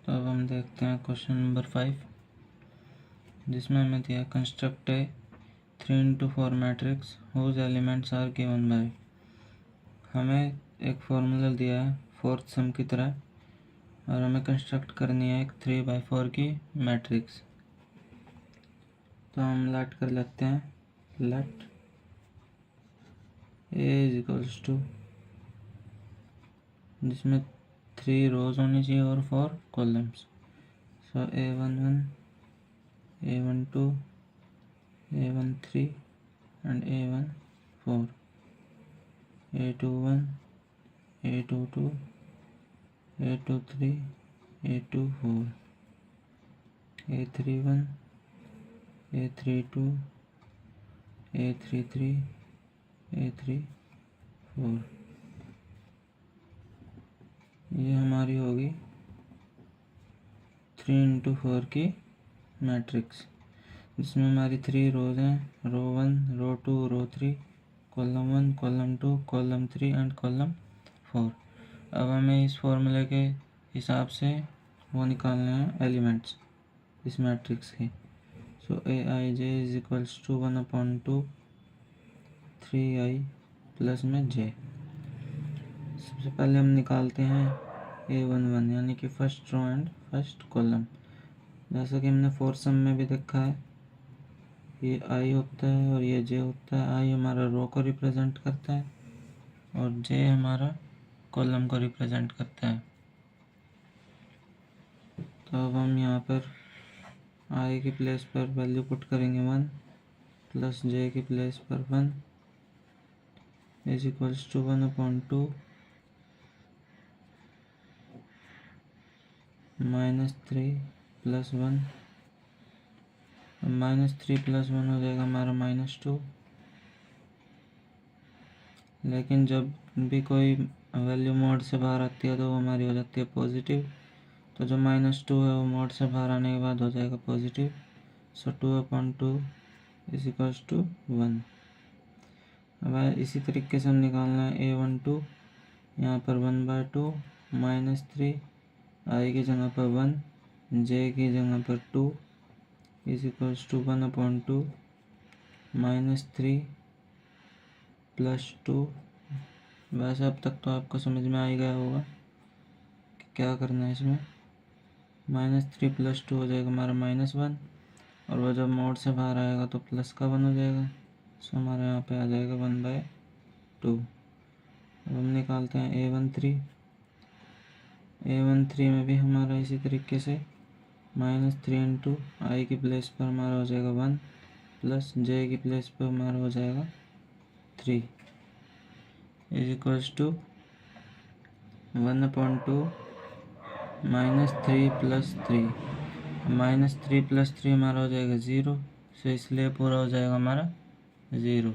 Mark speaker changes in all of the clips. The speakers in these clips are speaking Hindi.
Speaker 1: तो अब हम देखते हैं क्वेश्चन नंबर 5, जिसमें हमें दिया construct a 3x4 matrix whose elements are given by. हमें एक फॉर्मूला दिया है फोर्थ सम की तरह और हमें कंस्ट्रक्ट करनी है एक 3/4 की मैट्रिक्स। तो हम लेट कर लेते हैं, let A is equals to, जिसमें 3 रोज होनी चाहिए और 4 columns. So A11, A12, A13 and A14, A21, A22, A23, A24, A31, A32, A33, A34। ये हमारी होगी 3x4 की मैट्रिक्स, जिसमें हमारी 3 रोज हैं, रो 1, रो 2, रो 3, column 1, column 2, column 3 and column 4। अब हमें इस फॉर्मूले के हिसाब से वो निकालने हैं एलिमेंट्स इस मैट्रिक्स के। So Aij is equals to 1/2 3i plus में j। सबसे पहले हम निकालते हैं A11 यानी कि first row and first column. जैसा कि हमने फोर्थ सम में भी देखा है, ये i होता है और ये j होता है। i हमारा रो को रिप्रेजेंट करता है और j हमारा कॉलम को रिप्रेजेंट करता है। तो अब हम यहाँ पर i की प्लेस पर वैल्यू पुट करेंगे 1 प्लस j की प्लेस पर 1 is equals to 1/2 -3 plus 1। -3 plus 1 हो जाएगा हमारा -2। लेकिन जब भी कोई वैल्यू मोड से बाहर आती है तो वो हमारी हो जाती है पॉजिटिव। तो जो -2 है वो मोड से बाहर आने के बाद हो जाएगा positive. So 2/2 is equals to 1। अब इसी तरीके से हम निकालना है A12, यहाँ पर 1/2 -3 i की जगह पर 1, j की जगह पर 2 इज इक्वल्स टू 1/2 -3 प्लस 2। वैसे अब तक तो आपको समझ में आ ही गया होगा कि क्या करना है इसमें। -3 प्लस 2 हो जाएगा हमारा -1 और वह जब मोड से बाहर आएगा तो प्लस का 1 हो जाएगा। सो हमारे यहाँ पे आ जाएगा 1/2। अब हम निकालते हैं A13। A13 में भी हमारा इसी तरीके से -3 इंटू आई की प्लेस पर हमारा हो जाएगा 1 प्लस j की प्लेस पर हमारा हो जाएगा 3 is equals to 1/2 -3 plus 3। -3 plus 3 हमारा हो जाएगा 0, सो इसलिए पूरा हो जाएगा हमारा 0।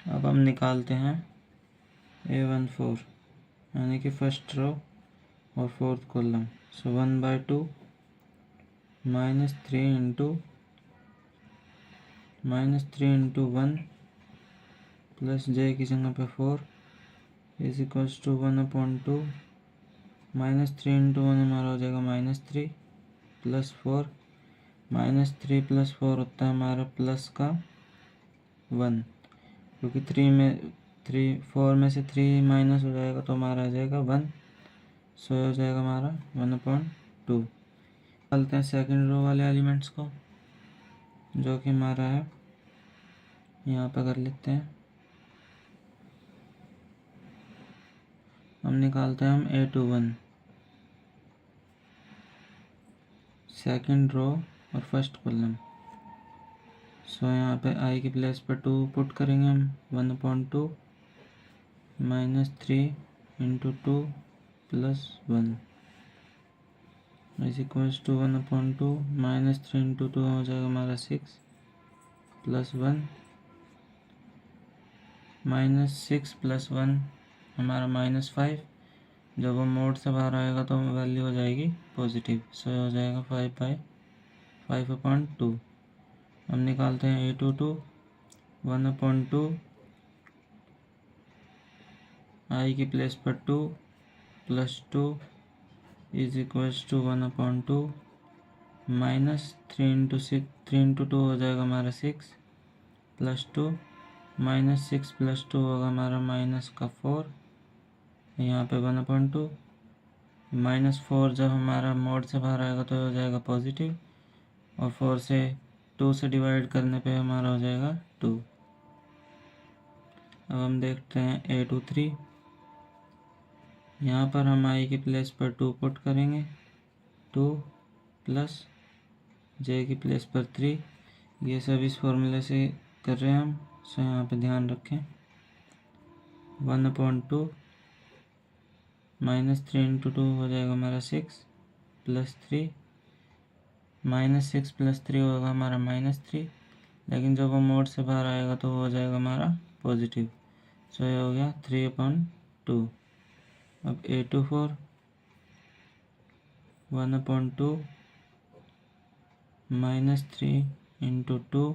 Speaker 1: अब हम निकालते हैं A14 यानी कि फर्स्ट रो और फोर्थ कॉलम। सो 1/2 -3 इंटू 1 प्लस j की जगह पे 4 इज इक्वल्स टू 1/2 -3 इंटू 1 हमारा हो जाएगा -3 प्लस 4। -3 प्लस 4 होता है हमारा प्लस का 1, क्योंकि 4 में से 3 माइनस हो जाएगा तो हमारा आ जाएगा 1। सो हो जाएगा हमारा 1/2। डालते हैं सेकंड रो वाले एलिमेंट्स को, जो कि हमारा है, यहाँ पर कर लेते हैं। हम निकालते हैं A21 सेकंड रो और फर्स्ट कॉलम। सो यहाँ पे i की प्लेस पर 2 पुट करेंगे हम। 1/2 -3 into 2 plus 1 is equals to 1/2 -3 into 2 हो जाएगा हमारा 6 प्लस 1 -6 प्लस 1 हमारा -5। जब वो मोड से बाहर आएगा तो वैल्यू हो जाएगी पॉजिटिव। सो हो जाएगा 5/2। हम निकालते हैं A22 1/2 I की प्लेस पर 2 plus 2 is equals to 1/2 minus 3 into 2 हो जाएगा हमारा 6 प्लस 2 माइनस 6 प्लस 2 होगा हमारा माइनस का 4, यहाँ पे 1/2 -4 जब हमारा मोड से बाहर आएगा तो हो जाएगा पॉजिटिव, और 4 से 2 से डिवाइड करने पे हमारा हो जाएगा 2। अब हम देखते हैं A23, यहाँ पर हम I की प्लेस पर 2 पुट करेंगे, 2 प्लस J की प्लेस पर 3, ये सब इस फॉर्मूले से कर रहे हैं हम, सो यहाँ पे ध्यान रखें। 1/2 -3 इंटू 2 हो जाएगा हमारा 6 प्लस 3, -6 प्लस 3 होगा हमारा -3, लेकिन जब वो मोड से बाहर आएगा तो हो जाएगा हमारा पॉजिटिव, सो ये हो गया 3/2। अब A24 1/2 -3 इंटू 2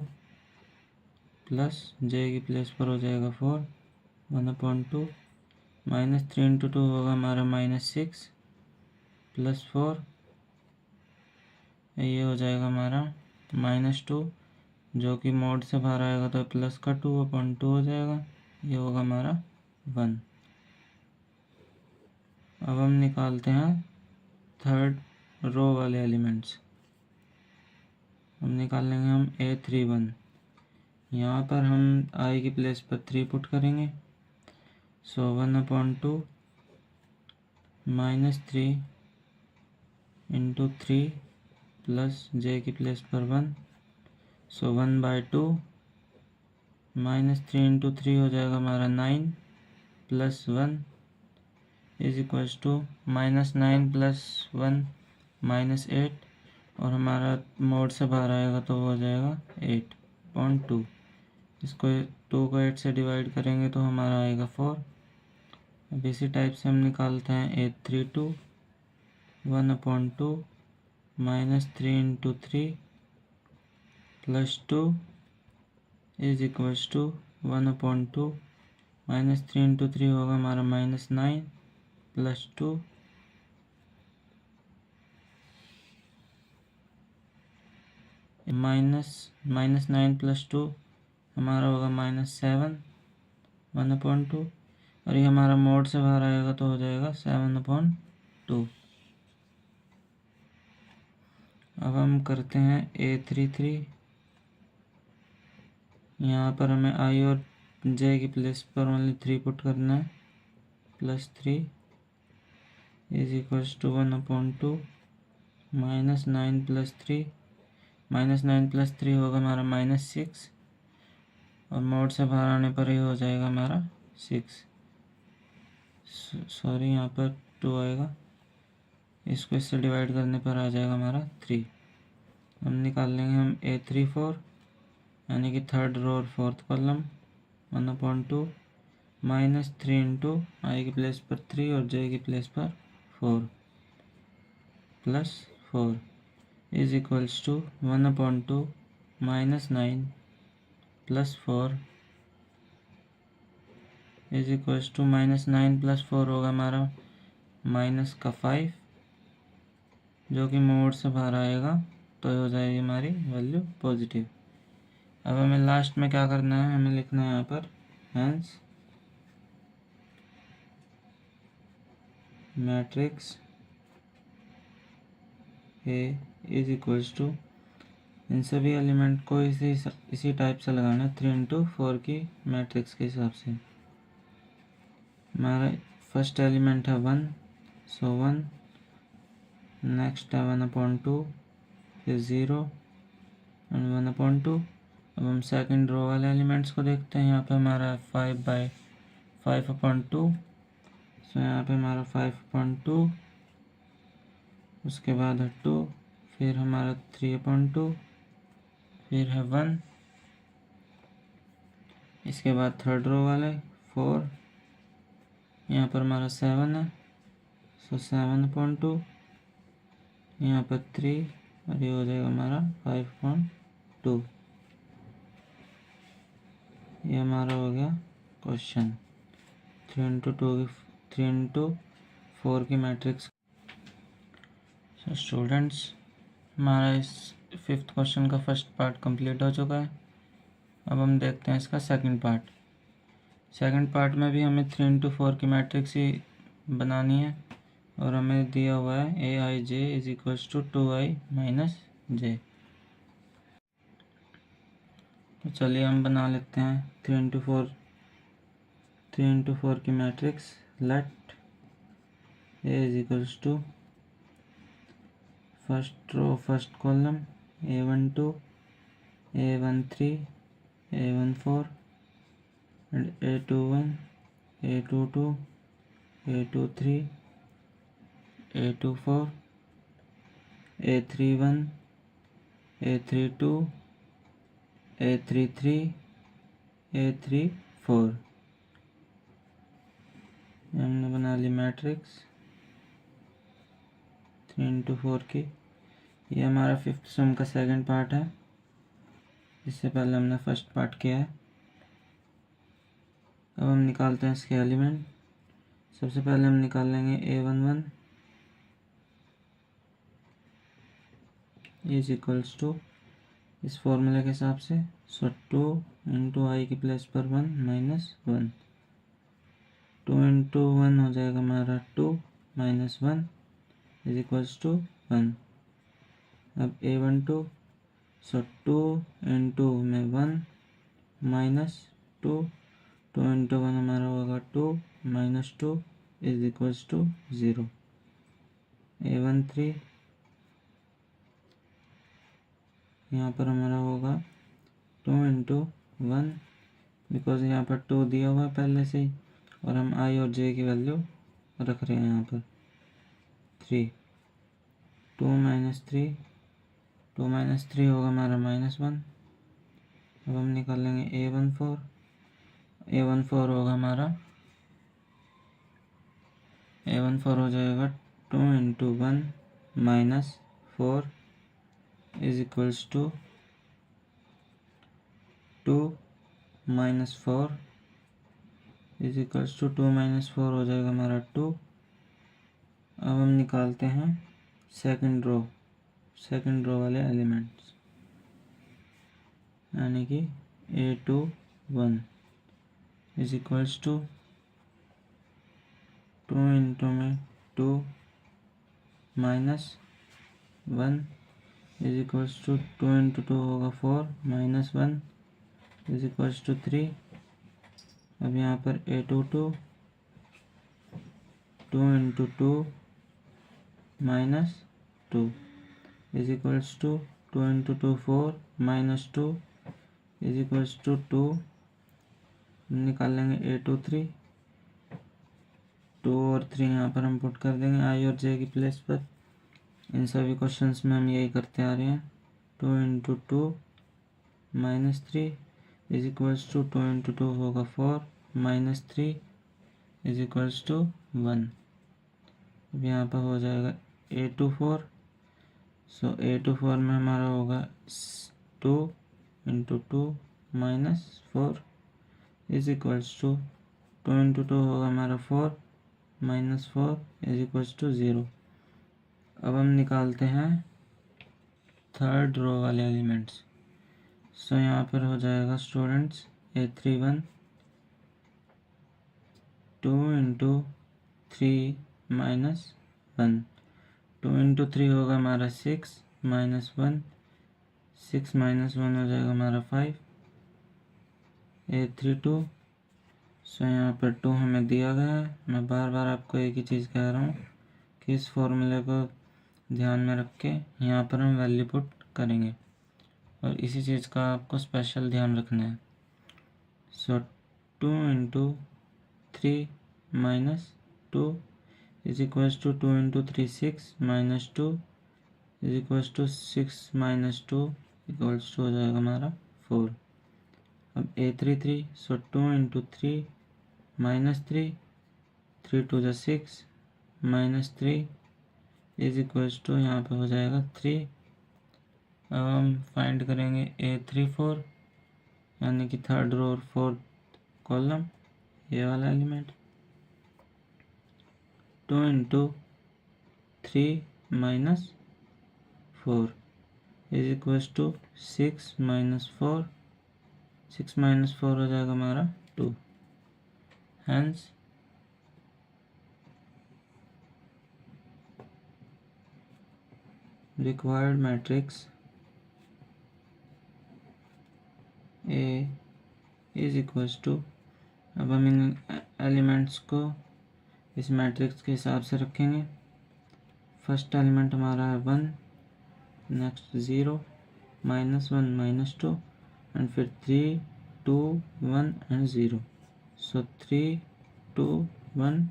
Speaker 1: प्लस J की प्लेस पर हो जाएगा 4, 1/2 -3 इंटू 2 होगा हमारा -6 प्लस 4, ये हो जाएगा हमारा -2, जो कि मोड से बाहर आएगा तो प्लस का 2/2 हो जाएगा, ये होगा हमारा 1। अब हम निकालते हैं थर्ड रो वाले एलिमेंट्स। हम निकाल लेंगे हम A31, यहाँ पर हम I की प्लेस पर 3 पुट करेंगे, सो 1/2 -3 इंटू 3 प्लस J की प्लेस पर 1, सो 1/2 -3 इंटू 3 हो जाएगा हमारा 9 plus 1 is equals to -9 plus 1 -8, और हमारा मोड से बाहर आएगा तो हो जाएगा 8/2। इसको 2 को 8 से डिवाइड करेंगे तो हमारा आएगा 4। अब इसी टाइप से हम निकालते हैं A32 1/2 -3 into 3 plus 2 is equals to 1/2 -3 into 3 होगा हमारा -9 प्लस 2 -9 प्लस 2 हमारा होगा -7 1/2, और ये हमारा मोड से बाहर आएगा तो हो जाएगा 7/2। अब हम करते हैं A33, यहाँ पर हमें I और J की प्लेस पर ओनली 3 पुट करना है, plus 3 is equals to 1/2 -9 plus 3, -9 plus 3 होगा हमारा -6, और मोड से बाहर आने पर ही हो जाएगा हमारा 6, सॉरी यहाँ पर 2 आएगा, इसको इससे डिवाइड करने पर आ जाएगा हमारा 3। हम निकाल लेंगे हम A34, यानी कि थर्ड रो और फोर्थ कॉलम, 1/2 -3 इंटू I की प्लेस पर 3 और J की प्लेस पर 4 plus 4 is equals to 1/2 -9 plus 4 is equals to -9 plus 4 होगा हमारा माइनस का 5, जो कि मोड से बाहर आएगा तो हो जाएगी हमारी वैल्यू पॉजिटिव। अब हमें लास्ट में क्या करना है, हमें लिखना है यहाँ पर hence matrix A is equals to, इन सभी एलिमेंट को इसी टाइप से लगाना है 3/4 की मैट्रिक्स के हिसाब से। हमारा फर्स्ट एलिमेंट है 1, सो 1, नेक्स्ट है 1/2, फिर 0 एंड 1/2। अब हम सेकंड रो वाले एलिमेंट्स को देखते हैं, यहाँ पे हमारा 5/2, सो यहाँ पे हमारा 5/2, उसके बाद है 2, फिर हमारा 3/2, फिर है 1, इसके बाद थर्ड रो वाले 4, यहाँ पर हमारा 7 है, सो 7/2, यहाँ पर 3, और ये हो जाएगा हमारा 5/2। ये हमारा हो गया क्वेश्चन 3 into 4 की मैट्रिक्स। सो स्टूडेंट्स, हमारा इस 5th क्वेश्चन का फर्स्ट पार्ट कंप्लीट हो चुका है। अब हम देखते हैं इसका सेकंड पार्ट। सेकंड पार्ट में भी हमें 3 into 4 की मैट्रिक्स ही बनानी है और हमें दिया हुआ है aij is equals to 2i minus j। तो चलिए हम बना लेते हैं 3 into 4 की matrix. Let a is equals to first row first column a12 a13 a14 and a21 a22 a23 a24 a31 a32 a33 a34। हमने बना ली मैट्रिक्स 3 into 4 की। ये हमारा 5th सम का सेकंड पार्ट है। इससे पहले हमने फर्स्ट पार्ट किया है। अब हम निकालते हैं इसके एलिमेंट। सबसे पहले हम निकाल लेंगे a11 इज इक्वल्स टू इस फॉर्मूले के हिसाब से 2 into i की प्लेस पर 1 माइनस 1। 2 into 1 हो जाएगा हमारा 2 माइनस 1 इज इक्वल्स टू 1। अब a12 2 into में 1 माइनस 2 2 into 1 हमारा होगा 2 minus 2 is equals to 0। a13 यहाँ पर हमारा होगा 2 into 1 बिकॉज यहाँ पर 2 दिया हुआ है पहले से ही और हम i और j की वैल्यू रख रहे हैं यहाँ पर 3। 2 माइनस 3 होगा हमारा -1। अब हम निकालेंगे a14 होगा हमारा a14 हो जाएगा 2 into 1 minus 4 is equals to 2 minus 4 is equals to 2 minus 4 हो जाएगा हमारा 2। अब हम निकालते हैं सेकंड रो वाले एलिमेंट्स, यानी कि a21 is equals to 2 into में 2 minus 1 is equals to 2 into 2 होगा 4 माइनस 1 इज इक्वल्स टू 3। अब यहाँ पर a22 2 into 2 minus 2 is equals to 2 into 2 4 minus 2 is equals to 2। निकाल लेंगे a23 2 और 3 यहाँ पर हम पुट कर देंगे i और j की प्लेस पर। इन सभी क्वेश्चंस में हम यही करते आ रहे हैं। 2 into 2 minus 3 is equals to 2 into 2 होगा 4 माइनस 3 इज इक्वल्स टू 1। अब यहाँ पर हो जाएगा a24 सो a24 में हमारा होगा 2 into 2 minus 4 is equals to 2 into 2 होगा हमारा 4 माइनस 4 इज इक्वल्स टू 0। अब हम निकालते हैं थर्ड रो वाले एलिमेंट्स। सो यहाँ पर हो जाएगा students a31 2 into 3 minus 1 2 into 3 होगा हमारा 6 माइनस 1 6 माइनस 1 हो जाएगा हमारा 5। a32 सो यहाँ पर 2 हमें दिया गया है। मैं बार बार आपको एक ही चीज़ कह रहा हूँ कि इस फॉर्मूले को ध्यान में रख के यहाँ पर हम वैल्यू पुट करेंगे और इसी चीज़ का आपको स्पेशल ध्यान रखना है। So 2 into 3 minus 2 is equals to 2 into 3 6 minus 2 is equals to 6 minus 2 equals to हो जाएगा हमारा 4। अब a33 so 2 into 3 minus 3 3 to the 6 minus 3 is equals to यहाँ पे हो जाएगा 3। अब हम फाइंड करेंगे a34 यानी कि थर्ड रो और फोर्थ कॉलम, ये वाला element. 2 into 3 minus 4 is equals to 6 minus 4। 6 minus 4 हो जाएगा हमारा 2। Hence required matrix A is equals to, अब हम इन एलिमेंट्स को इस मैट्रिक्स के हिसाब से रखेंगे। फर्स्ट एलिमेंट हमारा है 1, नेक्स्ट 0, -1 -2 एंड फिर 3 2 1 and 0। So 3 2 1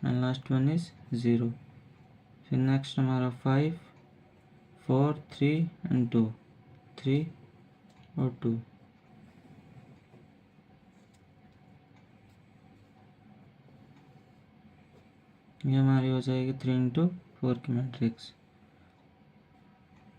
Speaker 1: and last one is 0। फिर नेक्स्ट हमारा 5 4 3 एंड 2, 3 और 2। ये हमारी हो जाएगी 3 इंटू 4 की मैट्रिक्स।